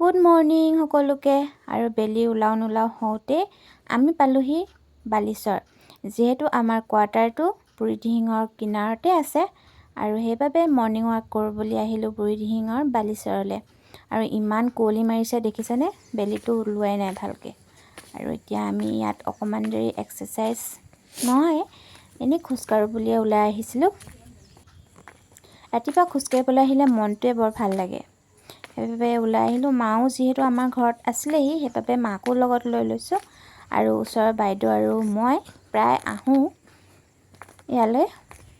Good morning সকলোকে। আৰু বেলি ওলাও নোলাও হওঁতে আমি পালোহি বালিচৰ। যিহেতু আমাৰ কোৱাৰ্টাৰটো বুঢ়ীদিহিঙৰ কিনাৰতে আছে আৰু সেইবাবে মৰ্ণিং ৱাক কৰোঁ বুলি আহিলোঁ বুঢ়ীদিহিঙৰ বালিচৰলৈ। আৰু ইমান কুঁৱলী মাৰিছে দেখিছেনে, বেলিটো ওলোৱাই নাই ভালকৈ। আৰু এতিয়া আমি ইয়াত অকণমান দেৰি এক্সাৰচাইজ নহয়, এনেই খোজকাঢ়োঁ বুলিয়ে ওলাই আহিছিলোঁ। ৰাতিপুৱা খোজকাঢ়িবলৈ আহিলে মনটোৱে বৰ ভাল লাগে, সেইবাবে ওলাই আহিলোঁ। মাও যিহেতু আমাৰ ঘৰত আছিলেহি সেইবাবে মাকো লগত লৈ লৈছোঁ। আৰু ওচৰৰ বাইদেউ আৰু মই প্ৰায় আহোঁ ইয়ালৈ।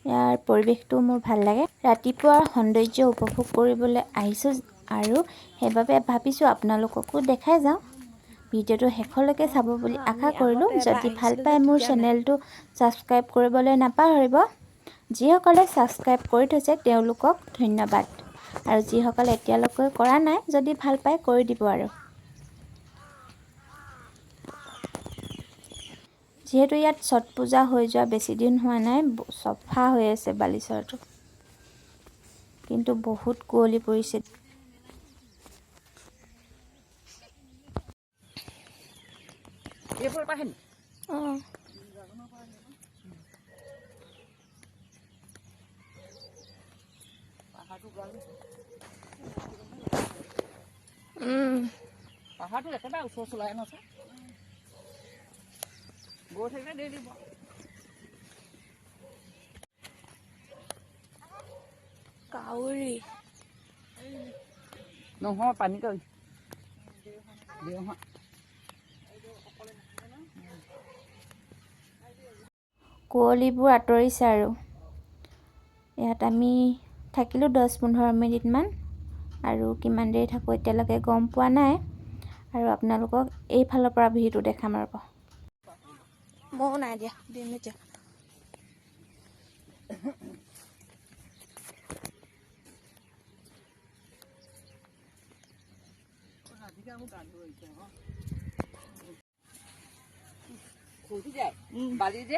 ইয়াৰ পৰিৱেশটো মোৰ ভাল লাগে। ৰাতিপুৱাৰ সৌন্দৰ্য উপভোগ কৰিবলৈ আহিছোঁ আৰু সেইবাবে ভাবিছোঁ আপোনালোককো দেখাই যাওঁ। ভিডিঅ'টো শেষলৈকে চাব বুলি আশা কৰিলোঁ। যদি ভাল পায় মোৰ চেনেলটো ছাবস্ক্ৰাইব কৰিবলৈ নাপাহৰিব। যিসকলে ছাবস্ক্ৰাইব কৰি থৈছে তেওঁলোকক ধন্যবাদ, আৰু যিসকলে এতিয়ালৈকে কৰা নাই যদি ভাল পায় কৰি দিব। আৰু যিহেতু ইয়াত ছট পূজা হৈ যোৱা বেছি দিন হোৱা নাই, চফা হৈ আছে বালিচৰটো, কিন্তু বহুত কুঁৱলী পৰিছে। পাহাৰটো একেবাৰে ওচৰ চলাই আছে, গৈ থাকিলে দেৰি দিব। কাউৰী নহয় পানী কাউৰী কুঁৱলীবোৰ আঁতৰিছে। আৰু ইয়াত আমি থাকিলোঁ 10-15 মিনিটমান, আৰু কিমান দেৰি থাকোঁ এতিয়ালৈকে গম পোৱা নাই। আৰু আপোনালোকক এইফালৰ পৰা ভিউটো দেখাম ৰ'ব। ময়ো নাই দিয়া দিম এতিয়া। বালি যে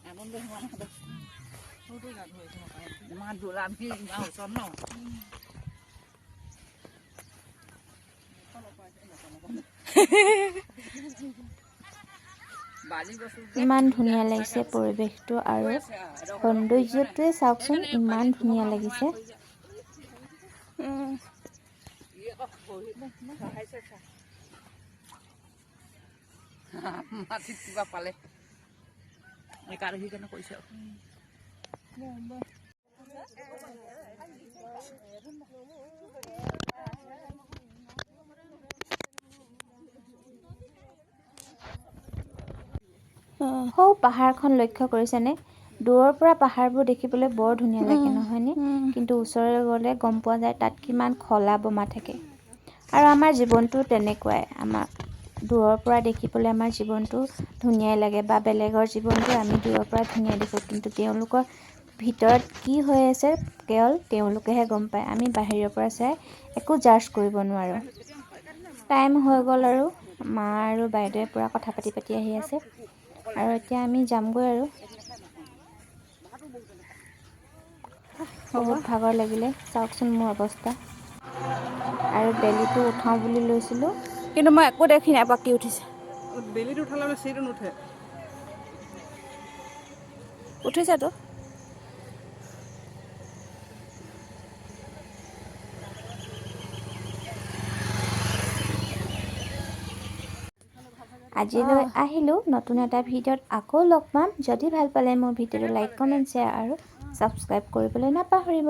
আনন্দ ইমান দূৰ আমি ইমান ওচৰত ন। ইমান ধুনীয়া লাগিছে পৰিৱেশটো, আৰু সৌন্দৰ্যটোৱে চাওকচোন ইমান ধুনীয়া লাগিছে। মাটিত কিবা পালে একাদশী কেনে কৰিছে। সৌ পাহাৰখন লক্ষ্য কৰিছেনে? দূৰৰ পৰা পাহাৰবোৰ দেখিবলৈ বৰ ধুনীয়া লাগে নহয়নে? কিন্তু ওচৰলৈ গ'লে গম পোৱা যায় তাত কিমান খলা বমা থাকে। আৰু আমাৰ জীৱনটো তেনেকুৱাই, আমাৰ দূৰৰ পৰা দেখিবলৈ আমাৰ জীৱনটো ধুনীয়াই লাগে, বা বেলেগৰ জীৱনটো আমি দূৰৰ পৰা ধুনীয়া দেখোঁ, কিন্তু তেওঁলোকৰ ভিতৰত কি হৈ আছে কেৱল তেওঁলোকেহে গম পায়। আমি বাহিৰৰ পৰা চাই একো জাজ কৰিব নোৱাৰোঁ। টাইম হৈ গ'ল, আৰু মা আৰু বাইদেৱে পূৰা কথা পাতি আহি আছে। আৰু এতিয়া আমি যামগৈ। আৰু বহুত ভাগৰ লাগিলে, চাওকচোন মোৰ অৱস্থা। আৰু বেলিটো উঠাওঁ বুলি লৈছিলোঁ, কিন্তু মই একো দেখি নাই পোৱা কি উঠিছে। বেলিটো উঠালে মানে চিৰিটো নুঠে। উঠিছেতো। আজিলৈ আহিলোঁ নতুন এটা ভিডিঅ'ত, আকৌ লগ পাম। যদি ভাল পালে মোৰ ভিডিঅ'টো লাইক, কমেণ্ট, শ্বেয়াৰ আৰু ছাবস্ক্ৰাইব কৰিবলৈ নাপাহৰিব।